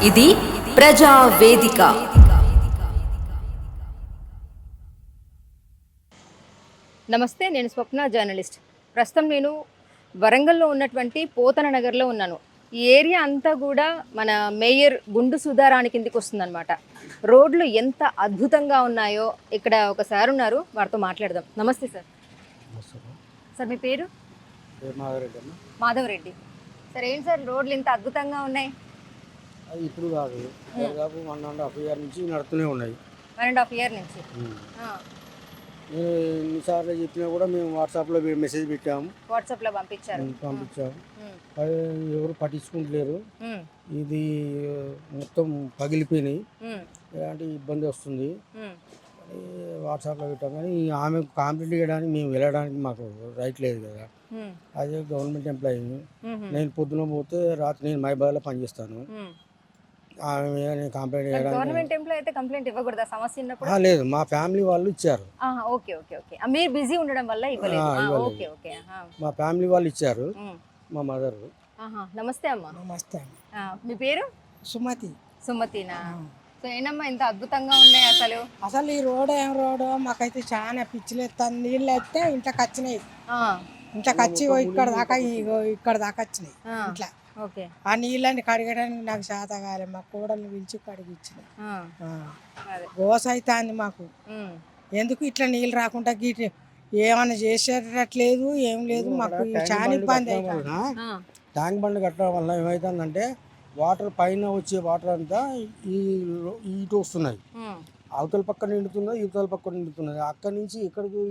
ఇది ప్రజా వేదిక. నమస్తే, నేను స్వప్న, జర్నలిస్ట్. ప్రస్తుతం నేను వరంగల్లో ఉన్నటువంటి పోతన నగర్లో ఉన్నాను. ఈ ఏరియా అంతా కూడా మన మేయర్ గుండు సుధారాణి కిందికి వస్తుందన్నమాట. రోడ్లు ఎంత అద్భుతంగా ఉన్నాయో ఇక్కడ ఒకసారి ఉన్నారు, వారితో మాట్లాడదాం. నమస్తే సార్. సార్ మీ పేరు? మాధవరెడ్డి. సార్ ఏంటి సార్ రోడ్లు ఇంత అద్భుతంగా ఉన్నాయి? అది ఇప్పుడు కాదు, దాదాపు 1.5 year నుంచి నడుతూనే ఉన్నాయి. 1.5 year నుంచి. నేను ఎన్నిసార్లు చెప్పినా కూడా మేము వాట్సాప్లో మెసేజ్ పెట్టాము, వాట్సాప్లో పంపించాము. అది ఎవరు పట్టించుకుంటలేరు. ఇది మొత్తం పగిలిపోయినాయి, ఎలాంటి ఇబ్బంది వస్తుంది. వాట్సాప్లో పెట్టాం, కానీ ఆమె కంప్లైంట్ చేయడానికి మేము వెళ్ళడానికి మాకు రైట్ లేదు కదా. అదే గవర్నమెంట్ ఎంప్లాయీ, నేను పొద్దున పోతే రాత్రి నేను మైబాద్లో పనిచేస్తాను. కంప్లైంట్ లేదు, మా ఫ్యామిలీ వాళ్ళు ఇచ్చారు. మీరు బిజీ ఉండడం వల్ల మా ఫ్యామిలీ వాళ్ళు ఇచ్చారు, మా మదర్. నమస్తే అమ్మా. నమస్తే. మీ పేరు? సుమతి. సుమతినా? సో ఏంటమ్మా ఇంత అద్భుతంగా ఉన్నాయి అసలు? అసలు ఈ రోడ్ ఏం రోడ్ మాకైతే చాలా పిచ్చిలేస్తాను. నీళ్ళు అయితే ఇంట్లోకి వచ్చినాయి, ఇంట్లోకి వచ్చి ఇక్కడ దాకా వచ్చినాయి ఇట్లా. ఆ నీళ్ళని కడగడానికి నాకు చేత కాలే, మా కోడల్ని పిలిచి కడిగిచ్చిన. గోస అవుతుంది మాకు. ఎందుకు ఇట్లా నీళ్ళు రాకుండా గీటి ఏమన్నా చేసేటట్లేదు, ఏం లేదు. మాకు చాలా ఇబ్బంది అవుతుంది. ట్యాంక్ బండ్ కట్టడం వల్ల ఏమవుతుందంటే వాటర్ పైన వచ్చే వాటర్ అంతా ఇటు వస్తున్నాయి, అవతల పక్క నిండుతున్నాయి, ఇవతల పక్క నిండుతున్నాయి. అక్కడి నుంచి ఇక్కడికి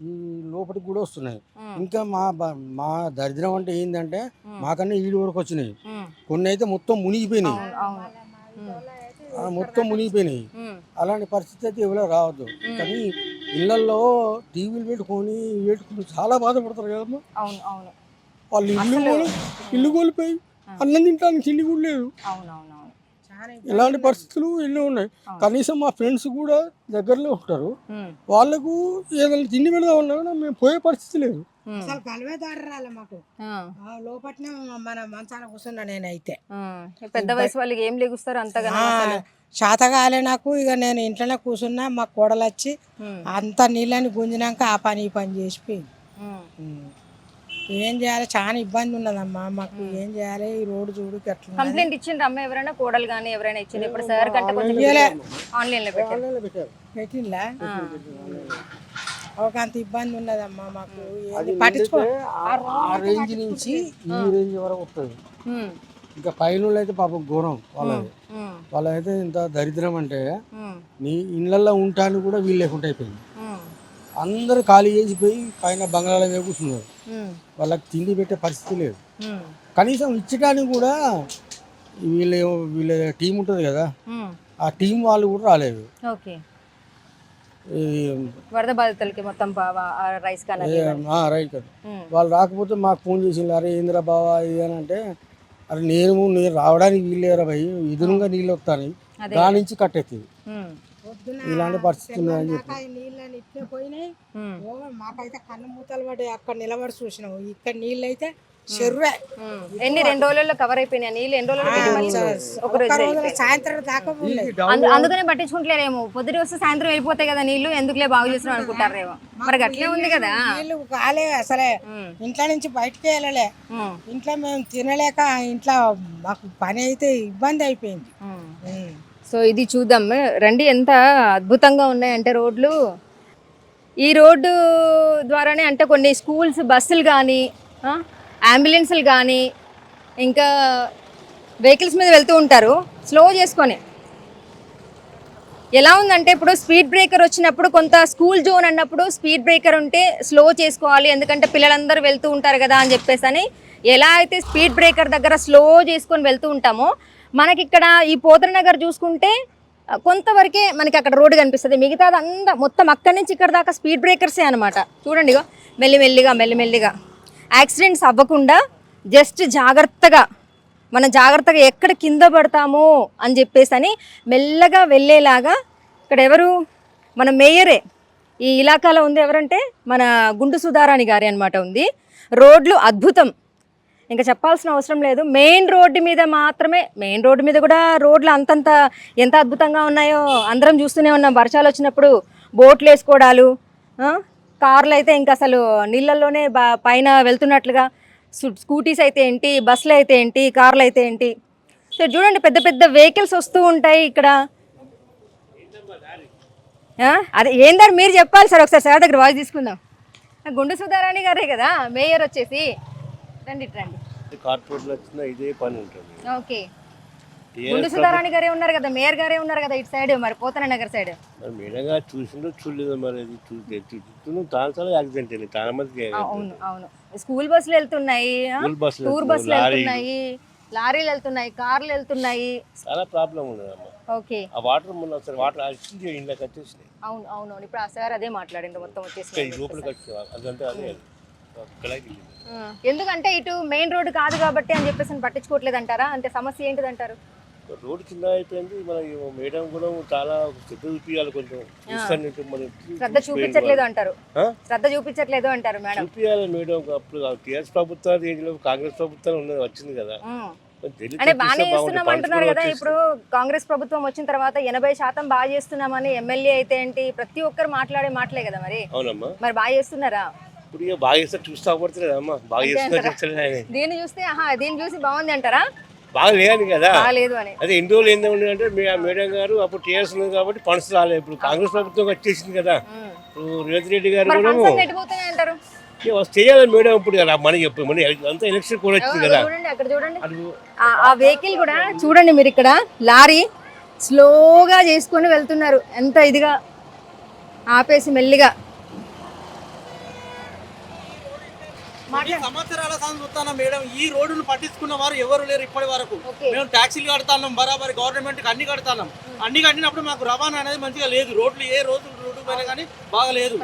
ఈ లోపలికి కూడా వస్తున్నాయి. ఇంకా మా దరిద్రం అంటే ఏంటంటే మాకన్నా ఈడు వరకు వచ్చినాయి, కొన్ని అయితే మొత్తం మునిగిపోయినాయి. అలాంటి పరిస్థితి అయితే ఎవరో రావద్దు. కానీ ఇళ్లలో టీవీలు పెట్టుకొని చాలా బాధపడతారు కదమ్మా. వాళ్ళు ఇల్లు కోల్పోయి అన్నం తింటానికి తిండి కూడా లేదు. ఇలాంటి పరిస్థితులు ఎన్నో ఉన్నాయి. కనీసం మా ఫ్రెండ్స్ కూడా దగ్గరలో ఉంటారు, వాళ్ళకు ఏదైనా తిండి పెడదామన్నా కూడా మేము పోయే పరిస్థితి లేదు. అసలు కలవే దాడరాలే మాకు. లోపట్నే మన మంచాన కూర్చున్నా నేనైతే. పెద్ద వయసు వాళ్ళకి ఏం లెగుస్తారు అంతగా శాతగాలే నాకు. ఇక నేను ఇంట్లోనే కూర్చున్నా, మా కోడలు వచ్చి అంత నీళ్ళని గుంజినాక ఆ పని ఈ పని చేసిపోయింది. ఏం చేయాలి, చాలా ఇబ్బంది ఉన్నదమ్మా మాకు. ఏం చేయాలి, ఈ రోడ్డు చూడు. కంప్లైంట్ ఇచ్చిండ్రు అమ్మ ఎవరైనా? కోడలు కానీ ఎవరైనా ఇచ్చింది? ఇప్పుడు సార్ కంటే ఆన్లైన్ లో పెట్టిందా? ఒక అంత ఇబ్బంది ఉన్నదమ్మా మాకు. పట్టించుకో. ఆ రేంజ్ నుంచి ఈ రేంజ్ వరకు వస్తుంది. ఇంకా పైన అయితే పాపం ఘోరం వాళ్ళైతే ఇంత దరిద్రం అంటే నీ ఇళ్ళల్లో ఉంటానికి కూడా వీలు లేకుండా అయిపోయింది. అందరూ ఖాళీ చేసిపోయి పైన బంగాళాల మీద కూర్చున్నారు. వాళ్ళకి తిండి పెట్టే పరిస్థితి లేదు. కనీసం ఇచ్చడానికి కూడా వీళ్ళ టీం ఉంటుంది కదా, ఆ టీం వాళ్ళు కూడా రాలేదు. వరద బాధితులకి మొత్తం రైట్ కదా. వాళ్ళు రాకపోతే మాకు ఫోన్ చేసింది, అరే ఏంద్రా బావా ఇది అని అంటే, అరే నేను రావడానికి వీళ్ళేరా భయ్, ఎదురుగా నీళ్ళు వస్తాను, దాని నుంచి కట్టెత్తింది. ఇలాంటి పరిస్థితి ఉన్నాయని చెప్పి నీళ్ళని ఇట్లే పోయినాయి. మాకైతే కన్ను మూతలు పడ్డాయి. అక్కడ నిలబడి చూసినావు, ఇక్కడ నీళ్ళు అయితే చెరువే. ఎన్ని 2 రోజుల్లో కవర్ అయిపోయినాయి నీళ్ళు? 2 రోజులు సాయంత్రం దాకా. అందుకనే పట్టించుకుంటలేరేమో, పొద్దున వస్తే సాయంత్రం వెళ్ళిపోతాయి కదా నీళ్లు, ఎందుకులే బాగు చేస్తున్నాం అనుకుంటారేమో. మరి అట్లే ఉంది కదా. నీళ్ళు కాలే అసలే, ఇంట్లో నుంచి బయటకే వెళ్ళలే. ఇంట్లో మేము తినలేక ఇంట్లో మాకు పని అయితే ఇబ్బంది అయిపోయింది. సో ఇది చూద్దాం రండి, ఎంత అద్భుతంగా ఉన్నాయంటే రోడ్లు. ఈ రోడ్డు ద్వారానే అంటే కొన్ని స్కూల్స్ బస్సులు కానీ, అంబులెన్సులు కానీ, ఇంకా వెహికల్స్ మీద వెళ్తూ ఉంటారు స్లో చేసుకొని. ఎలా ఉందంటే ఇప్పుడు స్పీడ్ బ్రేకర్ వచ్చినప్పుడు, కొంత స్కూల్ జోన్ అన్నప్పుడు స్పీడ్ బ్రేకర్ ఉంటే స్లో చేసుకోవాలి, ఎందుకంటే పిల్లలందరూ వెళ్తూ ఉంటారు కదా అని చెప్పేసి అని, ఎలా అయితే స్పీడ్ బ్రేకర్ దగ్గర స్లో చేసుకొని వెళ్తూ ఉంటామో, మనకి ఇక్కడ ఈ పోతన నగర్ చూసుకుంటే కొంతవరకే మనకి అక్కడ రోడ్డు కనిపిస్తుంది. మిగతాది అంతా మొత్తం అక్కడి నుంచి ఇక్కడ దాకా స్పీడ్ బ్రేకర్సే అనమాట. చూడండి, ఇగో మెల్లిమెల్లిగా యాక్సిడెంట్స్ అవ్వకుండా జస్ట్ మనం జాగ్రత్తగా ఎక్కడ కింద పడతామో అని చెప్పేసి అని మెల్లగా వెళ్ళేలాగా ఇక్కడ ఎవరు? మన మేయరే ఈ ఇలాకాలో ఉంది. ఎవరంటే మన గుండు సుధారాణి గారి అనమాట ఉంది. రోడ్లు అద్భుతం. ఇంకా చెప్పాల్సిన అవసరం లేదు. మెయిన్ రోడ్డు మీద మాత్రమే, మెయిన్ రోడ్డు మీద కూడా రోడ్లు అంతంత ఎంత అద్భుతంగా ఉన్నాయో అందరం చూస్తూనే ఉన్నాం. వర్షాలు వచ్చినప్పుడు బోట్లు వేసుకోవడాలు, కార్లు అయితే ఇంకా అసలు నీళ్ళల్లోనే పైన వెళ్తున్నట్లుగా, స్కూటీస్ అయితే ఏంటి, బస్సులు అయితే ఏంటి, కార్లు అయితే ఏంటి. సో చూడండి పెద్ద పెద్ద వెహికల్స్ వస్తూ ఉంటాయి ఇక్కడ. అదే ఏందని మీరు చెప్పాలి సార్. ఒకసారి సార్ దగ్గర వాయిస్ తీసుకుందాం. గుండు సుధారాణి గారే కదా మేయర్ వచ్చేసి. రండి రండి. కార్పొరేట్లో వచ్చిన ఇదే పని ఉంటుంది. ఓకే, గుండు సుధారాణి గారే ఉన్నారు కదా, మేయర్ గారే ఉన్నారు కదా ఇటు సైడ్, మరి పోతన నగర్ సైడ్. మరి మేడంగా చూసిందో చూడలేదు, మరి అది చాలా యాక్సిడెంట్ అయింది చాలా మందికి. అవును అవును, స్కూల్ బస్సులు వెళ్తున్నాయి, టూర్ బస్సులు వెళ్తున్నాయి, లారీలు వెళ్తున్నాయి, కార్లు వెళ్తున్నాయి, చాలా ప్రాబ్లం ఉన్నది అమ్మ. ఓకే, ఆ వాటర్ మొన్న ఒకసారి వాటర్ ఇంట్లోకి వచ్చేసినాయి. అవును అవును, ఇప్పుడు ఆ సార్ అదే మాట్లాడింది మొత్తం వచ్చేసి లోపలికి వచ్చే అదంతా అదే ఎందుకంటే ఇటు మెయిన్ రోడ్ కాదు కాబట్టి అని చెప్పేసి పట్టించుకోవట్లేదు అంటారా? అంటే సమస్య ఏంటిది అంటారు? రోడ్ చిన్న అయిపోయింది. మన మేడం కూడా చాలా శ్రద్ధ చూపించాలి, కొంచెం శ్రద్ధ చూపించట్లేదు అంటారు. శ్రద్ధ చూపించట్లేదు అంటారు మేడం. చూపించాలి మేడం. అప్పుడు టీఆర్ఎస్ ప్రభుత్వం కాంగ్రెస్ ప్రభుత్వం ఉన్నది వచ్చింది కదా, అంటే బాగానే చేస్తున్నాం అంటున్నారు కదా. ఇప్పుడు కాంగ్రెస్ ప్రభుత్వం వచ్చిన తర్వాత 80% బాగా చేస్తున్నామని ఎమ్మెల్యే అయితే ఏంటి ప్రతి ఒక్కరు మాట్లాడే మాటలే కదా. మరి అవునమ్మా, మరి బాగా చేస్తున్నారా? ఇప్పుడు ఇక బాగా చేస్తే చూస్తా పడతలేదమ్మా, బాగా చేస్తున్నా. దీన్ని చూస్తే దీన్ని చూసి బాగుంది అంటారా? బాగా లేదని కదా, లేదు అని. అదే ఎన్ని రోజులు ఏంటంటే మేడం గారు అప్పుడు టీఆర్ఎస్ ఉంది కాబట్టి ఫండ్స్ రాలేదు. ఇప్పుడు కాంగ్రెస్ ప్రభుత్వం వచ్చేసింది కదా, ఇప్పుడు రేవంత్ రెడ్డి గారు అంటారు చేయాలి మేడం. ఇప్పుడు కదా మనకి చెప్పి అంతా ఎలక్షన్ కూడా వచ్చింది కదా. అక్కడ చూడండి ఆ వెహికల్ కూడా చూడండి మీరు, ఇక్కడ లారీ స్లోగా చేసుకొని వెళ్తున్నారు, ఎంత ఇదిగా ఆపేసి మెల్లిగా. సంవత్సరాల చూస్తాను మేడం, ఈ రోడ్డును పట్టించుకున్న వారు ఎవరు లేరు ఇప్పటి వరకు. మేము ట్యాక్సీలు కడతాం, బరాబరి గవర్నమెంట్ అన్ని కడతాం. అన్ని కట్టినప్పుడు మాకు రవాణా అనేది మంచిగా లేదు. రోడ్లు ఏ రోజు రోడ్డు పైన కానీ బాగాలేదు.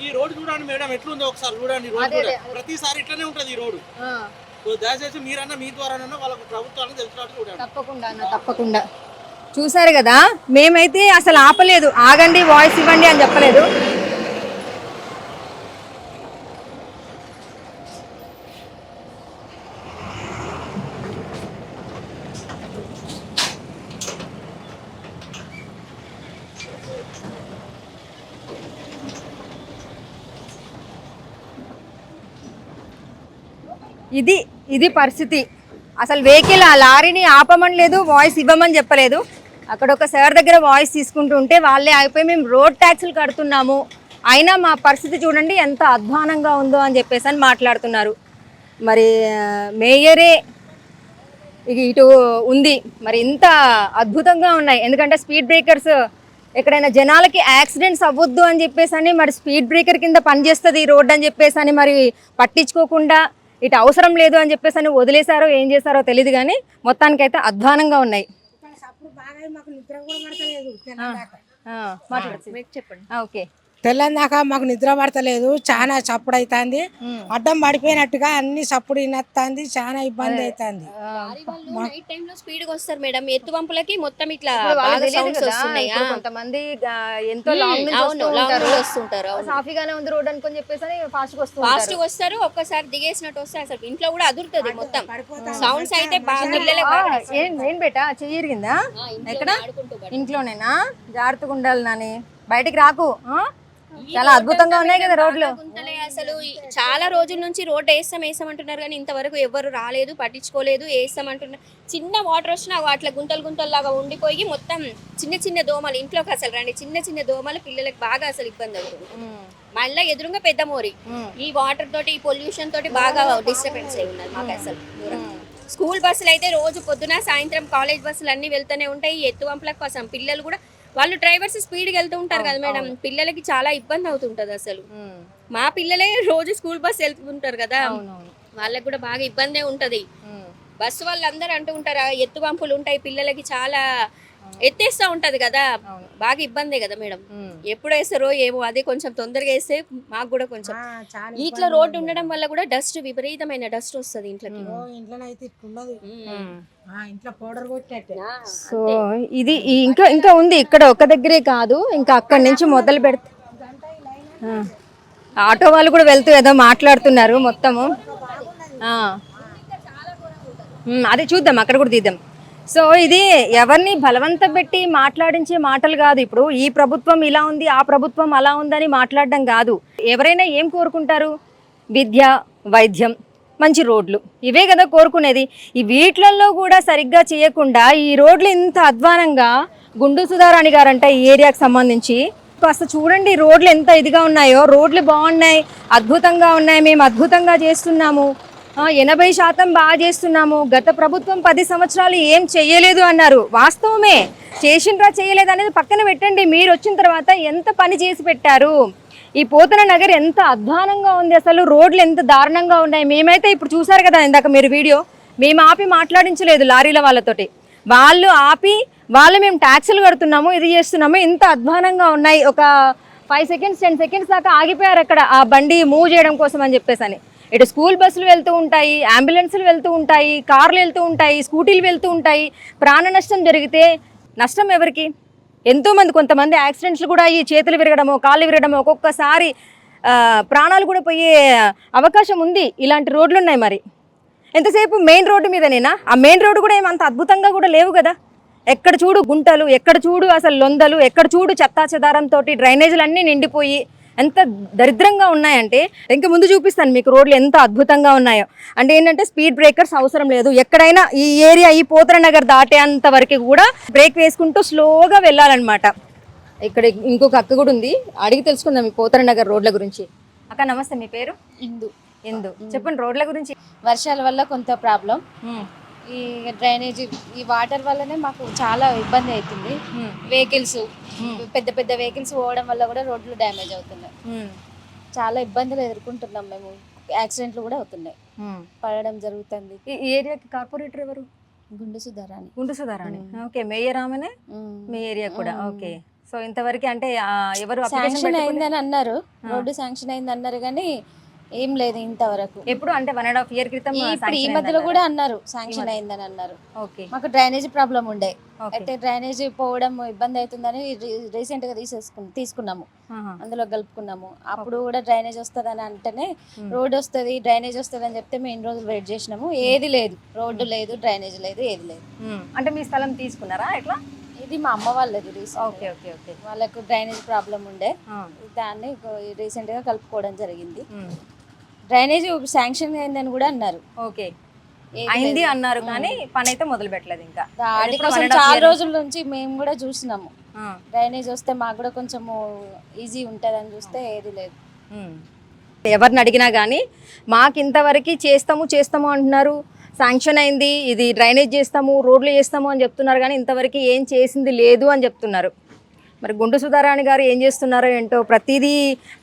ఈ రోడ్డు చూడండి మేడం ఎట్లుందో ఒకసారి చూడండి. రోడ్డు కూడా ప్రతిసారి ఇట్లనే ఉంటది ఈ రోడ్డు. దయచేసి మీరన్నా మీ ద్వారా వాళ్ళకు ప్రభుత్వానికి తెలిసినట్టు చూడండి. తప్పకుండా తప్పకుండా. చూసారు కదా, మేమైతే అసలు ఆపలేదు, ఆగండి వాయిస్ ఇవ్వండి అని చెప్పలేదు. ఇది పరిస్థితి. అసలు వెహికల్ ఆ లారీని ఆపమని లేదు, వాయిస్ ఇవ్వమని చెప్పలేదు. అక్కడ ఒక సార్ దగ్గర వాయిస్ తీసుకుంటూ ఉంటే వాళ్ళే ఆగిపోయి మేము రోడ్ ట్యాక్సులు కడుతున్నాము, అయినా మా పరిస్థితి చూడండి ఎంత అధ్వానంగా ఉందో అని చెప్పేసి అని మాట్లాడుతున్నారు. మరి మేయరే ఇటు ఉంది, మరి ఇంత అద్భుతంగా ఉన్నాయి. ఎందుకంటే స్పీడ్ బ్రేకర్స్ ఎక్కడైనా జనాలకి యాక్సిడెంట్స్ అవ్వద్దు అని చెప్పేసి అని మరి స్పీడ్ బ్రేకర్ కింద పనిచేస్తుంది ఈ రోడ్ అని చెప్పేసి అని మరి పట్టించుకోకుండా ఇటు అవసరం లేదు అని చెప్పేసి అని వదిలేశారో ఏం చేశారో తెలియదు, కానీ మొత్తానికైతే అధ్వానంగా ఉన్నాయి. చెప్పండి. ఓకే, తెల్లందాక మాకు నిద్ర పడతలేదు, చాలా చప్పుడు అవుతుంది, అడ్డం పడిపోయినట్టుగా అన్ని చప్పుడు వినొస్తుంది, చాలా ఇబ్బంది అవుతుంది. నైట్ టైం లో స్పీడ్ గా వస్తారు మేడం, ఎత్తు పంపులకి మొత్తం ఇట్లా సౌండ్స్ వస్తున్నాయి. కొంతమంది ఎంతో లాంగ్ వస్తుంటారు, సాఫీగానే ఉంది రోడ్ అనుకొని చెప్పేసి ఫాస్ట్ గా వస్తారు. ఒక్కసారి దిగేసినట్టు వస్తారు, అసలు ఇంట్లో కూడా అదురుతుంది మొత్తం. సౌండ్స్ అయితే బాగా ఏం బేటా చెయ్యిరిగిందా? ఎక్కడ? ఇంట్లోనేనా? జాగ్రత్తగా ఉండాలి నాని, బయటికి రాకు. చాలా అద్భుతంగా ఉన్నాయి కదా రోడ్లు. అసలు చాలా రోజుల నుంచి రోడ్ వేస్తామంటున్నారు కానీ ఇంతవరకు ఎవరు రాలేదు, పట్టించుకోలేదు. వేస్తామంటున్నారు, చిన్న వాటర్ వచ్చినా అట్లా గుంటలు లాగా ఉండిపోయి మొత్తం చిన్న చిన్న దోమలు ఇంట్లోకి అసలు రండి, చిన్న చిన్న దోమలు పిల్లలకి బాగా అసలు ఇబ్బంది అవుతుంది. మళ్ళీ ఎదురుగా పెద్ద మోరి, ఈ వాటర్ తోటి ఈ పొల్యూషన్ తోటి బాగా డిస్టర్బెన్స్ అయి ఉన్నది మాకు అసలు. స్కూల్ బస్సులు అయితే రోజు పొద్దున సాయంత్రం కాలేజ్ బస్సులు అన్ని వెళ్తూనే ఉంటాయి. ఎత్తు వంపులకు కోసం పిల్లలు కూడా, వాళ్ళు డ్రైవర్స్ స్పీడ్కి వెళ్తూ ఉంటారు కదా మేడం, పిల్లలకి చాలా ఇబ్బంది అవుతుంటది అసలు. మా పిల్లలే రోజు స్కూల్ బస్ వెళ్తుంటారు కదా, వాళ్ళకి కూడా బాగా ఇబ్బందే ఉంటది. బస్సు వాళ్ళందరూ అంటూ ఉంటారు ఎత్తు పంపులు ఉంటాయి, పిల్లలకి చాలా ఎత్తేస్తా ఉంటది కదా, బాగా ఇబ్బందే కదా మేడం. ఎప్పుడు వేస్తారో ఏమో, అదే కొంచెం తొందరగా వేస్తే మాకు కూడా కొంచెం. ఇట్లా రోడ్డు ఉండడం వల్ల కూడా డస్ట్, విపరీతమైన డస్ట్ వస్తుంది ఇంట్లోకి. సో ఇది ఇంకా ఉంది, ఇక్కడ ఒక దగ్గరే కాదు, ఇంకా అక్కడి నుంచి మొదలు పెడితే ఆటో వాళ్ళు కూడా వెళ్తూ ఏదో మాట్లాడుతున్నారు మొత్తము. అది చూద్దాం, అక్కడ కూడా తీద్దాం. సో ఇది ఎవరిని బలవంతం పెట్టి మాట్లాడించే మాటలు కాదు. ఇప్పుడు ఈ ప్రభుత్వం ఇలా ఉంది, ఆ ప్రభుత్వం అలా ఉందని మాట్లాడడం కాదు. ఎవరైనా ఏం కోరుకుంటారు? విద్య, వైద్యం, మంచి రోడ్లు, ఇవే కదా కోరుకునేది. ఈ వీటిలలో కూడా సరిగ్గా చేయకుండా ఈ రోడ్లు ఇంత అధ్వానంగా, గుండు సుధారాణి గారంట ఈ ఏరియాకి సంబంధించి, కాస్త చూడండి రోడ్లు ఎంత ఇదిగా ఉన్నాయో. రోడ్లు బాగున్నాయి, అద్భుతంగా ఉన్నాయి, మేము అద్భుతంగా చేస్తున్నాము, 80% బాగా చేస్తున్నాము, గత ప్రభుత్వం 10 సంవత్సరాలు ఏం చెయ్యలేదు అన్నారు. వాస్తవమే, చేసిండ్రా చేయలేదు అనేది పక్కన పెట్టండి. మీరు వచ్చిన తర్వాత ఎంత పని చేసి పెట్టారు. ఈ పోతన నగర్ ఎంత అధ్వానంగా ఉంది, అసలు రోడ్లు ఎంత దారుణంగా ఉన్నాయి. మేమైతే ఇప్పుడు చూసారు కదా ఇందాక మీరు వీడియో, మేము ఆపి మాట్లాడించలేదు లారీల వాళ్ళతోటి, వాళ్ళు ఆపి మేము ట్యాక్సులు కడుతున్నాము, ఇది చేస్తున్నాము, ఇంత అధ్వానంగా ఉన్నాయి. ఒక 5 సెకండ్స్ 10 సెకండ్స్ దాకా ఆగిపోయారు అక్కడ ఆ బండి మూవ్ చేయడం కోసం అని చెప్పేసి అని. ఇటు స్కూల్ బస్సులు వెళ్తూ ఉంటాయి, అంబులెన్సులు వెళ్తూ ఉంటాయి, కార్లు వెళ్తూ ఉంటాయి, స్కూటీలు వెళ్తూ ఉంటాయి. ప్రాణ నష్టం జరిగితే నష్టం ఎవరికి? ఎంతోమంది, కొంతమంది యాక్సిడెంట్స్లు కూడా ఈ చేతులు విరగడము, కాళ్ళు విరగడము, ఒక్కొక్కసారి ప్రాణాలు కూడా పోయే అవకాశం ఉంది. ఇలాంటి రోడ్లు ఉన్నాయి. మరి ఎంతసేపు మెయిన్ రోడ్డు మీదనేనా? ఆ మెయిన్ రోడ్డు కూడా ఏమంత అద్భుతంగా కూడా లేవు కదా. ఎక్కడ చూడు గుంటలు, ఎక్కడ చూడు అసలు లొందలు, ఎక్కడ చూడు చెత్తా చెదారంతో డ్రైనేజీలు అన్నీ నిండిపోయి ఎంత దరిద్రంగా ఉన్నాయంటే, ఇంకా ముందు చూపిస్తాను మీకు రోడ్లు ఎంత అద్భుతంగా ఉన్నాయో. అంటే ఏంటంటే స్పీడ్ బ్రేకర్స్ అవసరం లేదు. ఎక్కడైనా ఈ ఏరియా, ఈ పోతన నగర్ దాటేంత వరకు కూడా బ్రేక్ వేసుకుంటూ స్లోగా వెళ్ళాలన్నమాట. ఇక్కడ ఇంకొక అక్క కూడా ఉంది, అడిగి తెలుసుకుందాం ఈ పోతన నగర్ రోడ్ల గురించి. అక్క నమస్తే, మీ పేరు? ఇందు. చెప్పండి రోడ్ల గురించి. వర్షాల వల్ల కొంత ప్రాబ్లం, ఈ డ్రైనేజీ, ఈ వాటర్ వల్లనే మాకు చాలా ఇబ్బంది అవుతుంది. వెహికల్స్, పెద్ద పెద్ద వెహికల్స్ పోవడం వల్ల కూడా రోడ్లు డ్యామేజ్ అవుతున్నాయి. చాలా ఇబ్బందులు ఎదుర్కొంటున్నాం మేము. యాక్సిడెంట్లు కూడా అవుతున్నాయి, పడడం జరుగుతుంది. ఈ ఏరియాకి కార్పొరేటర్ ఎవరు? గుండు సుధారాణి. ఓకే, మేయర్ ఆమెనే మీ ఏరియా కూడా. ఓకే, సో ఇంతవరకు అంటే ఎవరు శాంక్షన్ అయిందని అన్నారు, రోడ్డు శాంక్షన్ అయింది అన్నారు కానీ ఏం లేదు ఇంతవరకు. ఎప్పుడు అంటే 1.5 year క్రితం ఈ మధ్యలో కూడా అన్నారు శాంక్షన్ అయిందని అన్నారు. ఓకే, మాకు డ్రైనేజీ ప్రాబ్లం ఉండే, అయితే డ్రైనేజీ పోవడం ఇబ్బంది అవుతుందని రీసెంట్ గా తీసుకున్నాము, అందులో కలుపుకున్నాము. అప్పుడు కూడా డ్రైనేజ్ వస్తుందని అంటేనే రోడ్ వస్తుంది, డ్రైనేజ్ వస్తుంది అని చెప్తే మేము ఇన్ని రోజులు వెయిట్ చేసినాము. ఏది లేదు, రోడ్డు లేదు, డ్రైనేజ్ లేదు, ఏది లేదు. అంటే మీ స్థలం తీసుకున్నారా ఎట్లా? ఇది మా అమ్మ వాళ్ళది. ఓకే ఓకే ఓకే, వాళ్ళకు డ్రైనేజ్ ప్రాబ్లం ఉండే, దాన్ని రీసెంట్ గా కలుపుకోవడం జరిగింది. డ్రైనేజ్ శాంక్షన్ అయిందని కూడా అన్నారు. ఓకే, అయింది అన్నారు కానీ పని అయితే మొదలు పెట్టలేదు ఇంకా. దానికోసం చాలా రోజుల నుంచి మేము కూడా చూసినాము, డ్రైనేజ్ వస్తే మాకు కూడా కొంచెం ఈజీ ఉంటుందని చూస్తే ఏది లేదు. ఎవరిని అడిగినా కానీ మాకు ఇంతవరకు చేస్తాము అంటున్నారు. శాంక్షన్ అయింది, ఇది డ్రైనేజ్ చేస్తాము, రోడ్లు చేస్తాము అని చెప్తున్నారు కానీ ఇంతవరకు ఏం చేసింది లేదు అని చెప్తున్నారు. మరి గుండు సుధారాణి గారు ఏం చేస్తున్నారో ఏంటో, ప్రతిదీ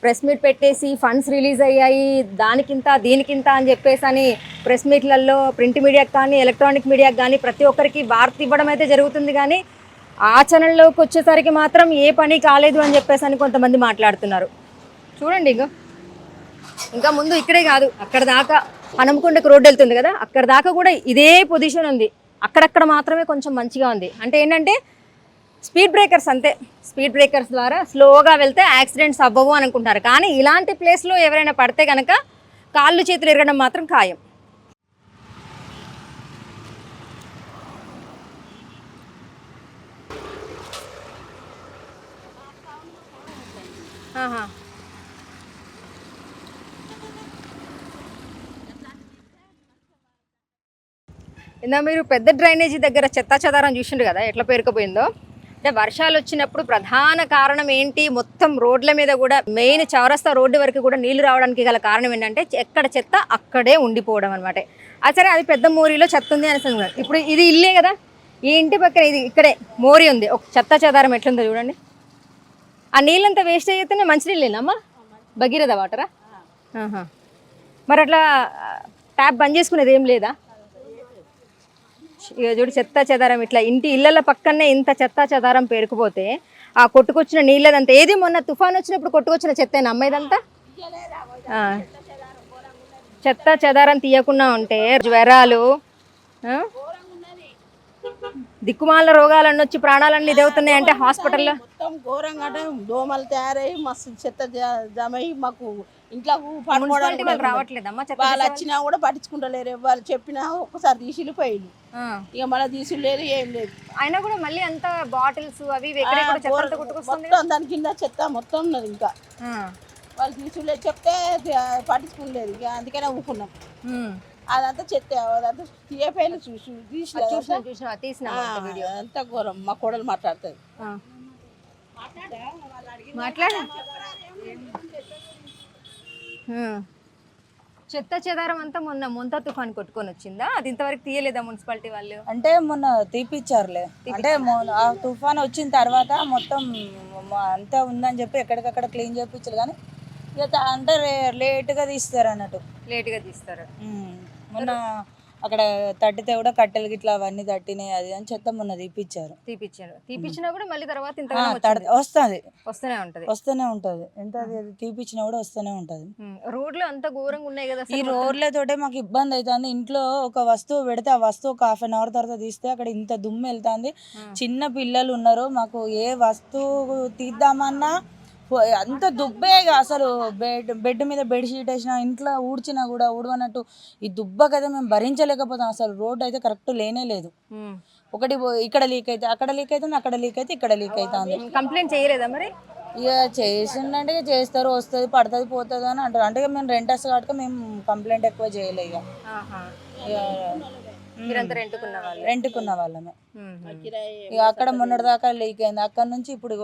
ప్రెస్ మీట్ పెట్టేసి ఫండ్స్ రిలీజ్ అయ్యాయి, దానికింత దీనికింత అని చెప్పేసి అని ప్రెస్ మీట్లలో ప్రింట్ మీడియాకి కానీ ఎలక్ట్రానిక్ మీడియాకి కానీ ప్రతి ఒక్కరికి వార్త ఇవ్వడం అయితే జరుగుతుంది. కానీ ఆచరణలోకి వచ్చేసరికి మాత్రం ఏ పని కాలేదు అని చెప్పేసి అని కొంతమంది మాట్లాడుతున్నారు. చూడండి, ఇంకా ముందు ఇక్కడే కాదు, అక్కడ దాకా హనుమకొండకు రోడ్డు వెళ్తుంది కదా, అక్కడ దాకా కూడా ఇదే పొజిషన్ ఉంది. అక్కడక్కడ మాత్రమే కొంచెం మంచిగా ఉంది. అంటే ఏంటంటే స్పీడ్ బ్రేకర్స్, అంతే. స్పీడ్ బ్రేకర్స్ ద్వారా స్లోగా వెళ్తే యాక్సిడెంట్స్ అవ్వవు అని అనుకుంటారు. కానీ ఇలాంటి ప్లేస్లో ఎవరైనా పడితే కనుక కాళ్ళు చేతులు ఎరగడం మాత్రం ఖాయం. ఇందా మీరు పెద్ద డ్రైనేజీ దగ్గర చెత్తా చెదారం చూసిండ్రు కదా ఎట్లా పేరుకుపోయిందో. అంటే వర్షాలు వచ్చినప్పుడు ప్రధాన కారణం ఏంటి, మొత్తం రోడ్ల మీద కూడా మెయిన్ చౌరస్తా రోడ్డు వరకు కూడా నీళ్లు రావడానికి గల కారణం ఏంటంటే ఎక్కడ చెత్త అక్కడే ఉండిపోవడం అనమాట. సరే, అది పెద్ద మోరీలో చెత్త ఉంది అనేసి. ఇప్పుడు ఇది ఇల్లే కదా, ఈ ఇంటి పక్కన ఇది ఇక్కడే మోరీ ఉంది. ఒక చెత్తా చెదారం ఎట్లుందో చూడండి. ఆ నీళ్ళంతా వేస్ట్ అయితేనే మంచినీళ్ళేనమ్మా, భగీరథ వాటరా? మరి అట్లా ట్యాప్ బంద్ చేసుకునేది ఏం లేదా? ఇక చూడు, చెత్తా చెదారం ఇట్లా ఇళ్ళ పక్కనే ఇంత చెత్తా చెదారం పేరుకుపోతే ఆ కొట్టుకొచ్చిన నీళ్ళదంతా ఏది మొన్న తుఫాన్ వచ్చినప్పుడు కొట్టుకొచ్చిన చెత్తేనా అమ్మాయిదంతా? చెత్తా చెదారం తీయకుండా ఉంటే జ్వరాలు, దిక్కుమాల రోగాలన్నీ వచ్చి ప్రాణాలన్నీ ఇదవుతున్నాయి. అంటే హాస్పిటల్లో మొత్తం ఘోరంగా దోమలు తయారయ్యి మస్తు చెత్త జమ అయ్యి మాకు ఇంట్లో మున్సిపాలిటీ పడుకోవడానికి వాళ్ళు రావట్లేదమ్మా చెత్త వాళ్ళు తీసేవాళ్ళు? వచ్చినా కూడా పట్టించుకుంటలేరు. వాళ్ళు చెప్పినా ఒక్కసారి తీసిలు పోయిలు, ఆ. ఇక మళ్ళీ తీసులు లేదు ఏం లేదు. అయినా కూడా మళ్ళీ అంత బాటిల్స్ అవి ఇవి ఎక్కడ కూడా చెత్త అంతా కొట్టుకొస్తుంది. మొత్తం దాని కింద చెత్త మొత్తం ఉన్నది. ఇంకా ఆ. వాళ్ళు తీసులేదు చెప్తే పట్టించుకోలేదు, ఇక అందుకనే ఊకున్నాం. ఉమ్. అదంతా చెత్త, అదంతా తీయపోయిన చూసినా తీసినా వీడియో. అంతా ఘోరం. మా కోడలు మాట్లాడుతుంది. మాట్లాడు. చెత్త చెదారం అంతా మొన్న మొంతా తుఫాన్ కొట్టుకొని వచ్చిందా? అది ఇంతవరకు తీయలేదా మున్సిపాలిటీ వాళ్ళు? అంటే మొన్న తీపిచ్చారులే. అంటే ఆ తుఫాన్ వచ్చిన తర్వాత మొత్తం అంతా ఉందని చెప్పి ఎక్కడికక్కడ క్లీన్ చేయించారు. కానీ ఇక అంటే లేట్గా తీస్తారు అన్నట్టు. లేట్గా తీస్తారు. మొన్న అక్కడ తట్టితే కూడా కట్టెలు గిట్లా అవన్నీ తట్టినాయి, అది అని చెత్త మొన్న తీపిచ్చినా కూడా మళ్ళీ తర్వాత వస్తూనే ఉంటది. ఎంత అది తీపిచ్చినా కూడా వస్తూనే ఉంటది. రోడ్లు అంత ఘోరంగా ఉన్నాయి కదా. ఈ రోడ్లతోటే మాకు ఇబ్బంది అవుతుంది. ఇంట్లో ఒక వస్తువు పెడితే ఆ వస్తువు ఒక హాఫ్ అన్ అవర్ తర్వాత తీస్తే అక్కడ ఇంత దుమ్ము వెళ్తుంది. చిన్న పిల్లలు ఉన్నారు. మాకు ఏ వస్తువు తీద్దామన్నా అంత దుబ్బే. అసలు బెడ్ మీద బెడ్షీట్ వేసినా, ఇంట్లో ఊడ్చినా కూడా ఊడవనట్టు ఈ దుబ్బ కదా మేము భరించలేకపోతాం. అసలు రోడ్ అయితే కరెక్ట్ లేనే లేదు. ఒకటి ఇక్కడ లీక్ అయితే అక్కడ లీక్ అవుతుంది, అక్కడ లీక్ అయితే ఇక్కడ లీక్ అవుతుంది. కంప్లైంట్ చేయలేదా మరి? ఇక చేసిందంటే ఇక చేస్తారు, వస్తుంది, పడుతుంది, పోతుంది అని అంటారు. అంటే మేము రెంటర్స్ కాబట్టి మేము కంప్లైంట్ ఎక్కువ చేయలే. ఇక రెంట్కున్న వాళ్ళమే. ఇక అక్కడ మొన్నటి దాకా లీక్ అయింది, అక్కడ నుంచి ఇప్పుడు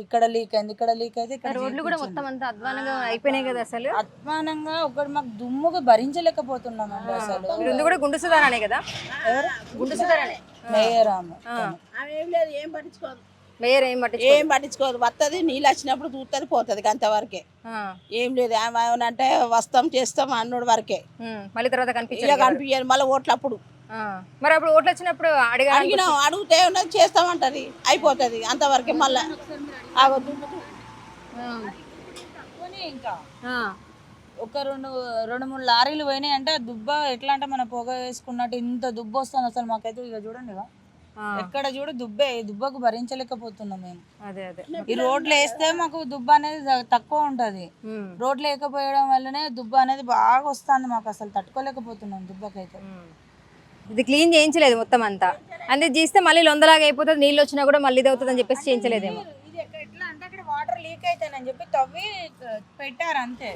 ఇక్కడ లీక్ అయింది, ఇక్కడ లీక్ అయితే ఇక్కడ రోడ్లు కూడా మొత్తం అంతా అధ్వానంగా అయిపోయినాయి కదా. అసలు అధ్వానంగా ఒకటి మాకు దుమ్ముగా భరించలేకపోతున్నామండి. అసలు కూడా గుండు సుధారానే కదా. గుండు సుధారానే మేయర్ ఏం లేదు, ఏం పట్టించుకోదు. మేయర్ ఏం పట్టించుకోదు. వస్తుంది, నీళ్ళు వచ్చినప్పుడు చూస్తుంది, పోతుంది, అంతవరకే. ఏం లేదు. ఏమైనా అంటే వస్తాం చేస్తాం అన్నోడు వరకే. మళ్ళీ తర్వాత కనిపించదు. మళ్ళీ ఓట్లప్పుడు మరి అప్పుడు ఓట్లు వచ్చినప్పుడు అడిగినాం, అడిగితే చేస్తామంటది, అయిపోతుంది, అంతవరకే. మళ్ళీ ఇంకా ఒక రెండు మూడు లారీలు పోయినాయి అంటే దుబ్బ ఎట్లా అంటే మన పొగ వేసుకున్నట్టు ఇంత దుబ్బ వస్తుంది. అసలు మాకైతే ఇక చూడండి, ఇక ఎక్కడ చూడు దుబ్బే. దుబ్బకు భరించలేకపోతున్నాం మేము. ఈ రోడ్లు వేస్తే మాకు దుబ్బ అనేది తక్కువ ఉంటది. రోడ్లు లేకపోయడం వల్లనే దుబ్బ అనేది బాగా వస్తుంది మాకు. అసలు తట్టుకోలేకపోతున్నాం దుబ్బకైతే. ఇది క్లీన్ చేయించలేదు మొత్తం అంతా. అంటే చేస్తే మళ్ళీ లొందలాగా అయిపోతుంది, నీళ్ళు వచ్చినా కూడా మళ్ళీ ఇది అవుతుంది అని చెప్పేసి చేయించలేదేమో. ఇది ఎట్లా అంటే అక్కడ వాటర్ లీక్ అవుతానని చెప్పి తవ్వి పెట్టారు అంతే.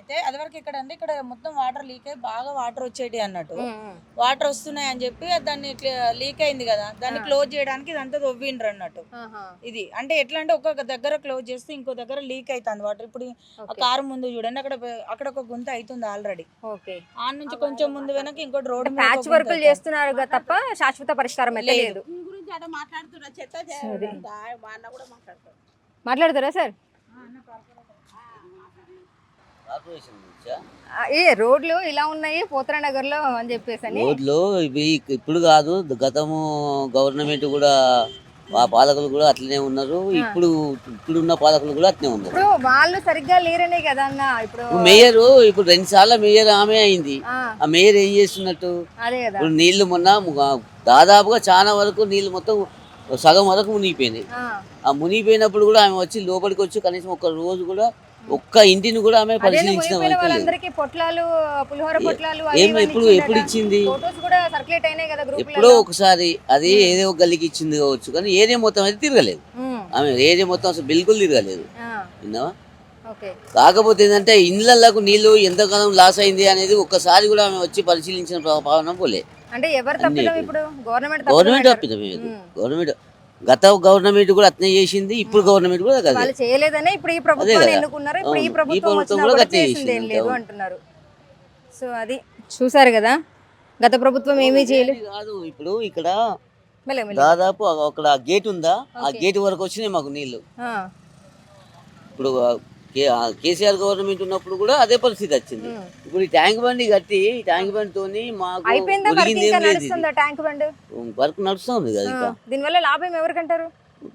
అయితే అది వరకు ఇక్కడ అంటే ఇక్కడ మొత్తం వాటర్ లీక్ అయ్యి బాగా వాటర్ వచ్చేటి అన్నట్టు. వాటర్ వస్తున్నాయి అని చెప్పి దాన్ని లీక్ అయింది కదా, దాన్ని క్లోజ్ చేయడానికి ఇదంతా తవ్విండ్రు అన్నట్టు. ఇది అంటే ఎట్లా అంటే ఒక దగ్గర క్లోజ్ చేస్తే ఇంకో దగ్గర లీక్ అవుతుంది వాటర్. ఇప్పుడు ఆ కారు ముందు చూడండి, అక్కడ ఒక గుంత అవుతుంది ఆల్రెడీ. ఆ నుంచి కొంచెం ముందు వెనక ఇంకోటి రోడ్ ప్యాచ్ వర్కులు చేస్తున్నారు తప్ప శాశ్వత పరిష్కారం అయితే లేదు. మాట్లాడతారా సార్? ఏ రోడ్లు ఇలా ఉన్నాయి పోతరా నగర్ లో అని చెప్పేసి. రోడ్లు ఇవి ఇప్పుడు కాదు, గతము గవర్నమెంట్ కూడా ఆ పాలకులు కూడా అట్లనే ఉన్నారు. ఇప్పుడున్న పాలకులు కూడా అట్లనే ఉన్నారు. ఇప్పుడు వాళ్ళు సరిగ్గా లేరనే కదా అన్న. ఇప్పుడు మేయర్ ఇప్పుడు 2 సార్లు మేయర్ ఆమె అయింది. ఆ మేయర్ ఏం చేస్తున్నట్టు? ఇప్పుడు నీళ్లు మొన్న దాదాపుగా చాలా వరకు నీళ్లు మొత్తం సగం వరకు మునిగిపోయినాయి. ఆ మునిగిపోయినప్పుడు కూడా ఆమె వచ్చి లోపలికి వచ్చి కనీసం ఒక రోజు కూడా ఒక్క ఇంటిని కూడా ఆమె పరిశీలించిన ఎప్పుడు ఇచ్చింది? ఎప్పుడో ఒకసారి అది ఏదో గల్లికి ఇచ్చింది కావచ్చు, కానీ ఏరియా మొత్తం అయితే తిరగలేదు. ఆమె ఏరియా మొత్తం అసలు బిల్కుల్ తిరగలేదు. విన్నావా? కాకపోతే ఏంటంటే ఇళ్ళకు నీళ్లు ఎంతకాలం లాస్ అయింది అనేది ఒక్కసారి కూడా ఆమె వచ్చి పరిశీలించిన భావన పోలే. గవర్నమెంట్ తప్పిదం. గవర్నమెంట్ గత గవర్నమెంట్ కూడా అట్నే చేసింది, ఇప్పుడు గవర్నమెంట్ కూడా చేయలేదనే ఇప్పుడు ఈ ప్రభుత్వాన్ని ఎన్నుకున్నారు. ఇప్పుడు ఈ ప్రభుత్వం కూడా చేసింది లేదు అంటున్నారు. సో అది చూసారు కదా, గత ప్రభుత్వం ఏమీ చేయలేదు కాదు. ఇప్పుడు ఇక్కడ దాదాపు అక్కడ గేట్ ఉందా, ఆ గేట్ వరకు వచ్చినాయి మాకు నీళ్లు. ఇప్పుడు కేసీఆర్ గవర్నమెంట్ ఉన్నప్పుడు కూడా అదే పరిస్థితి వచ్చింది. ఇప్పుడు ఈ ట్యాంక్ బండి కట్టి ట్యాంక్ బండి తోని మాకు వర్క్ నడుస్తుంది కదా. దీనివల్ల లాభం ఎవరికంటారు?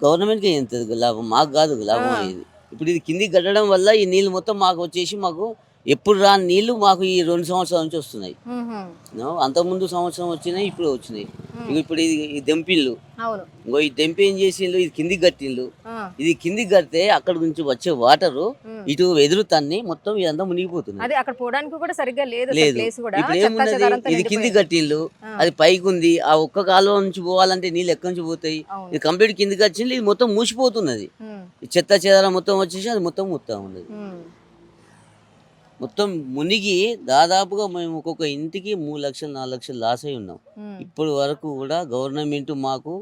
గవర్నమెంట్ కి ఎంత లాభం? మాకు కాదు లాభం అయ్యేది. ఇప్పుడు ఇది కిందికి కట్టడం వల్ల ఈ నీళ్ళు మొత్తం మాకు వచ్చేసి మాకు ఎప్పుడు రాని నీళ్లు మాకు ఈ 2 సంవత్సరాల నుంచి వస్తున్నాయి. అంతకుముందు సంవత్సరం వచ్చినాయి, ఇప్పుడు వచ్చినాయి. ఇప్పుడు ఇది దెంపిళ్ళు. ఇంకో ఈ దెంపి ఏం చేసిండ్రు, ఇది కిందికి కట్టిండ్రు. ఇది కిందికి కడితే అక్కడ నుంచి వచ్చే వాటర్ ఇటు ఎదురు తన్ని మొత్తం ఇదంతా మునిగిపోతుంది. అదే అక్కడ పోవడానికి కూడా సరిగ్గా లేదు లేదు ప్లేస్ కూడా, ఇప్పుడు చెత్త ఏమున్నది, చెదారంతా ఇది కింది నిండిపోయింది. కట్టిల్లు, అది పైకి ఉంది. ఆ ఒక్క కాలువ నుంచి పోవాలంటే నీళ్ళు ఎక్కడి నుంచి పోతాయి? అవును. ఇది కంప్లీట్ కిందికి వచ్చింది, ఇది మొత్తం మూసిపోతున్నది. ఈ చెత్త చెదారం మొత్తం వచ్చేసి అది మొత్తం ఉన్నది. మొత్తం మునిగి దాదాపుగా మేము ఒక్కొక్క ఇంటికి 3 లక్షలు 4 లక్షలు లాస్ అయి ఉన్నాం. ఇప్పటి వరకు కూడా గవర్నమెంట్ మాకు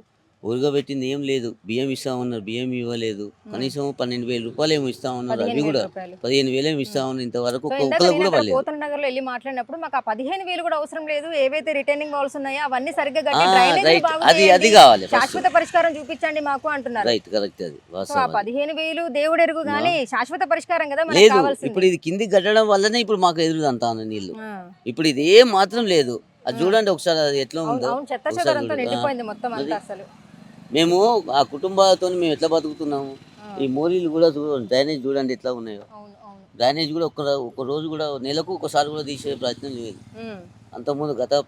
ఉరగబెట్టింది ఏం లేదు. బియ్యం ఇస్తామన్నారు, బియ్యం ఇవ్వలేదు. కనీసం 12,000 రూపాయలు ఏమో ఇస్తామన్నారు, అవి కూడా 15,000 ఏమి ఇస్తామన్నారు. ఇంతవరకు ఒక్కరు కూడా పడలేదు. పోతన నగర్ లో వెళ్ళి మాట్లాడినప్పుడు మాకు ఆ 15,000 కూడా అవసరం లేదు, ఏవైతే రిటైనింగ్ వాల్స్ ఉన్నాయో అవన్నీ సరిగ్గా కట్టి డ్రైనేజ్ రైట్, బాగు అది చేయండి, కావాలి. శాశ్వత పరిష్కారం చూపించండి మాకు అంటున్నారు. Right, correct. అది సో ఆ వాస్తవం. 15,000 దేవుడు ఎరుగు గానీ శాశ్వత పరిష్కారం కదా మనకు లేదు, కావాల్సింది. ఇప్పుడు ఇది కిందికి కట్టడం వల్లనే ఇప్పుడు మాకు ఎదురుదంతా నీళ్లు. ఇప్పుడు ఇది ఏం మాత్రం లేదు. అది చూడండి ఒకసారి, అది ఎట్లా ఉందో అవును, చెత్త ఒకసారి చెదారంతా చూడండి. నిండిపోయింది మొత్తం అంతా. అసలు మేము ఆ కుటుంబాలతో మేము ఎట్లా బతుకుతున్నాము. ఈ మోరీలు కూడా డ్రైనేజ్ చూడండి ఎట్లా ఉన్నాయో. డ్రైనేజ్ కూడా ఒక రోజు కూడా నెలకు ఒకసారి కూడా తీసే ప్రయత్నం లేదు. అంతకుముందు గత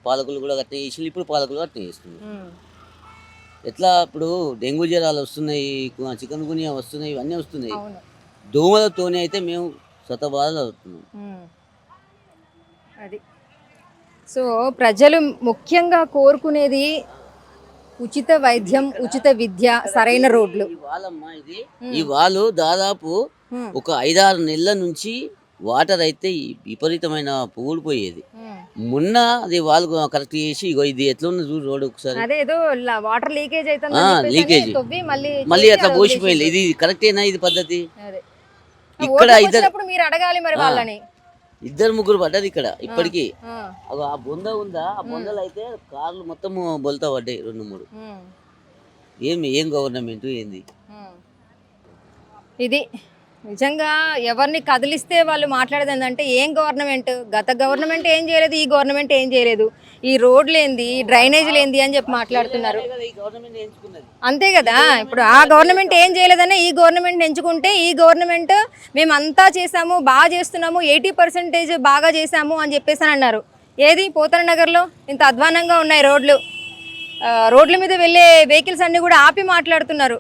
పాలకులు కూడా అట్నే చేసి, ఇప్పుడు పాలకులు అట్నే చేస్తున్నారు. ఎట్లా ఇప్పుడు డెంగ్యూ జ్వరాలు వస్తున్నాయి, చికెన్ గునియా వస్తున్నాయి, ఇవన్నీ వస్తున్నాయి. దోమలతోనే అయితే మేము బాధలు అవుతున్నాం. అది సో ప్రజలు ముఖ్యంగా కోరుకునేది ఉచిత వైద్యం, ఉచిత విద్య, సరైన రోడ్లు. ఈ వాళ్ళు దాదాపు ఒక 5-6 నెలల నుంచి వాటర్ అయితే విపరీతమైన ఊడిపోయేది. మొన్న అది వాళ్ళు కరెక్ట్ చేసి, ఇగో ఇది ఎట్లా ఉంది చూడు రోడ్ ఒకసారి, అదే ఏదో వాటర్ లీకేజ్ లీకేజ్ మళ్ళీ అట్లా పోసిపోయింది. ఇది కరెక్టేనా ఇది పద్ధతి? ఇక్కడ మీరు అడగాలి మరి వాళ్ళని. 2-3 పడ్డది ఇక్కడ ఇప్పటికి. ఆ బొంద ఉందా, ఆ బొందలు అయితే కార్లు మొత్తం బొల్తా పడ్డాయి 2-3. ఏం గవర్నమెంట్ ఏంది ఇది? నిజంగా ఎవరిని కదిలిస్తే వాళ్ళు మాట్లాడేది ఏంటంటే, ఏం గవర్నమెంట్, గత గవర్నమెంట్ ఏం చేయలేదు, ఈ గవర్నమెంట్ ఏం చేయలేదు, ఈ రోడ్లు ఏంది, ఈ డ్రైనేజీలు ఏంది అని చెప్పి మాట్లాడుతున్నారు. అంతే కదా, ఇప్పుడు ఆ గవర్నమెంట్ ఏం చేయలేదనే ఈ గవర్నమెంట్ ఎంచుకుంటే, ఈ గవర్నమెంట్ మేమంతా చేసాము, బాగా చేస్తున్నాము, 80% బాగా చేసాము అని చెప్పేసి అన్నారు. ఏది పోతన నగర్లో ఇంత అధ్వానంగా ఉన్నాయి రోడ్లు. రోడ్ల మీద వెళ్ళే వెహికల్స్ అన్నీ కూడా ఆపి మాట్లాడుతున్నారు.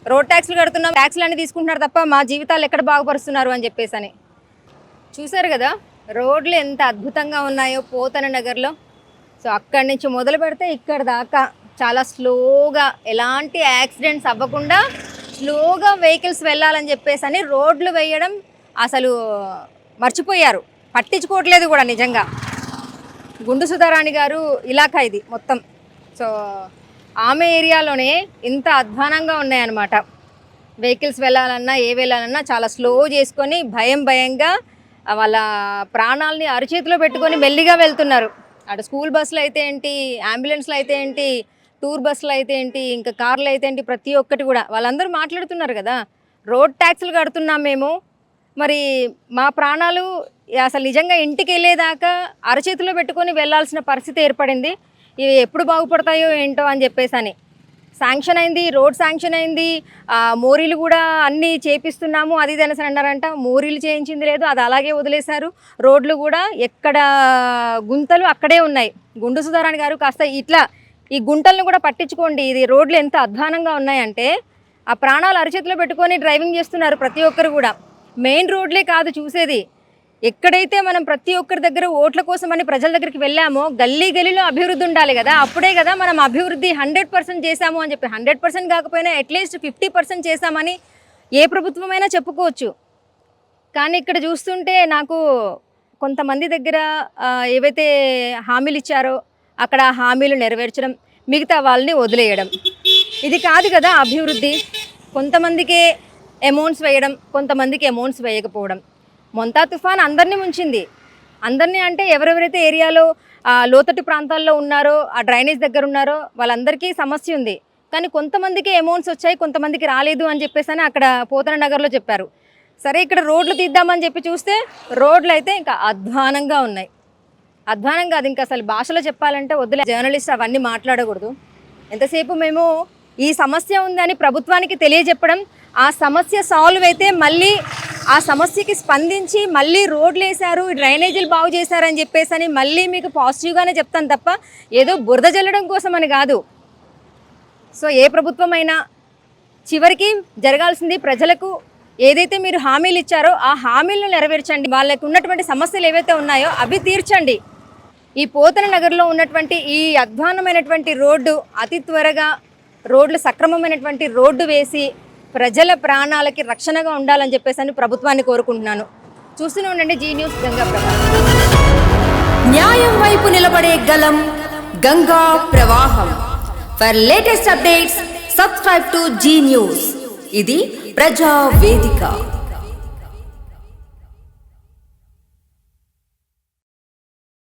రోడ్ ట్యాక్స్లు కడుతున్నాం, ట్యాక్స్లు అన్నీ తీసుకుంటున్నారు తప్ప మా జీవితాలు ఎక్కడ బాగుపరుస్తున్నారు అని చెప్పేసి అని. చూసారు కదా రోడ్లు ఎంత అద్భుతంగా ఉన్నాయో పోతన నగర్లో. సో అక్కడి నుంచి మొదలు పెడితే ఇక్కడ దాకా చాలా స్లోగా, ఎలాంటి యాక్సిడెంట్స్ అవ్వకుండా స్లోగా వెహికల్స్ వెళ్ళాలని చెప్పేసి అని రోడ్లు వేయడం అసలు మర్చిపోయారు, పట్టించుకోవట్లేదు కూడా నిజంగా. గుండు సుధారాణి గారు ఇలాఖా ఇది మొత్తం. సో ఆమె ఏరియాలోనే ఇంత అధ్వానంగా ఉన్నాయన్నమాట. వెహికల్స్ వెళ్ళాలన్నా వెళ్ళాలన్నా చాలా స్లో చేసుకొని భయంగా వాళ్ళ ప్రాణాలని అరచేతిలో పెట్టుకొని మెల్లిగా వెళ్తున్నారు. అటు స్కూల్ బస్సులు అయితే ఏంటి, అంబులెన్స్లు అయితే ఏంటి, టూర్ బస్సులు అయితే ఏంటి, ఇంకా కార్లు అయితే ఏంటి, ప్రతి ఒక్కటి కూడా వాళ్ళందరూ మాట్లాడుతున్నారు కదా, రోడ్ ట్యాక్స్లు కడుతున్నాం మేము, మరి మా ప్రాణాలు అసలు నిజంగా ఇంటికి వెళ్ళేదాకా అరచేతిలో పెట్టుకొని వెళ్ళాల్సిన పరిస్థితి ఏర్పడింది. ఇవి ఎప్పుడు బాగుపడతాయో ఏంటో అని చెప్పేసి అని. శాంక్షన్ అయింది, రోడ్ శాంక్షన్ అయింది, మోరీలు కూడా అన్నీ చేపిస్తున్నాము అది ఇది అనేసి అన్నారంట. మోరీలు చేయించింది లేదు, అది అలాగే వదిలేశారు. రోడ్లు కూడా ఎక్కడ గుంతలు అక్కడే ఉన్నాయి. గుండు సుధారాణి గారు కాస్త ఇట్లా ఈ గుంటలను కూడా పట్టించుకోండి. ఇది రోడ్లు ఎంత అధ్వానంగా ఉన్నాయంటే ఆ ప్రాణాలు అరచేతిలో పెట్టుకొని డ్రైవింగ్ చేస్తున్నారు ప్రతి ఒక్కరు కూడా. మెయిన్ రోడ్లే కాదు చూసేది, ఎక్కడైతే మనం ప్రతి ఒక్కరి దగ్గర ఓట్ల కోసం అని ప్రజల దగ్గరికి వెళ్ళామో గల్లీ గల్లీలో అభివృద్ధి ఉండాలి కదా, అప్పుడే కదా మనం అభివృద్ధి 100% చేశాము అని చెప్పి. 100% కాకపోయినా అట్లీస్ట్ 50% చేశామని ఏ ప్రభుత్వమైనా చెప్పుకోవచ్చు. కానీ ఇక్కడ చూస్తుంటే నాకు కొంతమంది దగ్గర ఏవైతే హామీలు ఇచ్చారో అక్కడ హామీలు నెరవేర్చడం, మిగతా వాళ్ళని వదిలేయడం, ఇది కాదు కదా అభివృద్ధి. కొంతమందికే అమౌంట్స్ వేయడం, కొంతమందికి అమౌంట్స్ వేయకపోవడం. మొంతా తుఫాన్ అందరినీ ముంచింది. అందరినీ అంటే ఎవరెవరైతే ఏరియాలో లోతట్టు ప్రాంతాల్లో ఉన్నారో, ఆ డ్రైనేజ్ దగ్గర ఉన్నారో వాళ్ళందరికీ సమస్య ఉంది. కానీ కొంతమందికి అమౌంట్స్ వచ్చాయి, కొంతమందికి రాలేదు అని చెప్పేసి అని అక్కడ పోతన నగర్లో చెప్పారు. సరే ఇక్కడ రోడ్లు తీద్దామని చెప్పి చూస్తే రోడ్లు అయితే ఇంకా అధ్వానంగా ఉన్నాయి. అధ్వానం కాదు, ఇంకా అసలు భాషలో చెప్పాలంటే వద్దులే, జర్నలిస్ట్ అవన్నీ మాట్లాడకూడదు. ఎంతసేపు మేము ఈ సమస్య ఉందని ప్రభుత్వానికి తెలియజెప్పడం, ఆ సమస్య సాల్వ్ అయితే మళ్ళీ ఆ సమస్యకి స్పందించి మళ్ళీ రోడ్లు వేశారు, డ్రైనేజీలు బాగు చేశారని చెప్పేసి అని మళ్ళీ మీకు పాజిటివ్గానే చెప్తాను తప్ప ఏదో బురద జల్లడం కోసం అని కాదు. సో ఏ ప్రభుత్వమైనా చివరికి జరగాల్సింది ప్రజలకు ఏదైతే మీరు హామీలు ఇచ్చారో ఆ హామీలను నెరవేర్చండి. వాళ్ళకి ఉన్నటువంటి సమస్యలు ఏవైతే ఉన్నాయో అవి తీర్చండి. ఈ పోతన నగర్లో ఉన్నటువంటి ఈ అధ్వాన్నమైనటువంటి రోడ్డు అతి త్వరగా రోడ్లు సక్రమమైనటువంటి రోడ్డు వేసి ప్రజల ప్రాణాలకి రక్షణగా ఉండాలని చెప్పేసి ప్రభుత్వాన్ని కోరుకుంటున్నాను. చూస్తూనే ఉండండి జీ న్యూస్ గంగా ప్రవాహం. న్యాయం వైపు నిలబడే గలం గంగా ప్రవాహం. For latest updates subscribe to Zee News. ఇది ప్రజా వేదిక.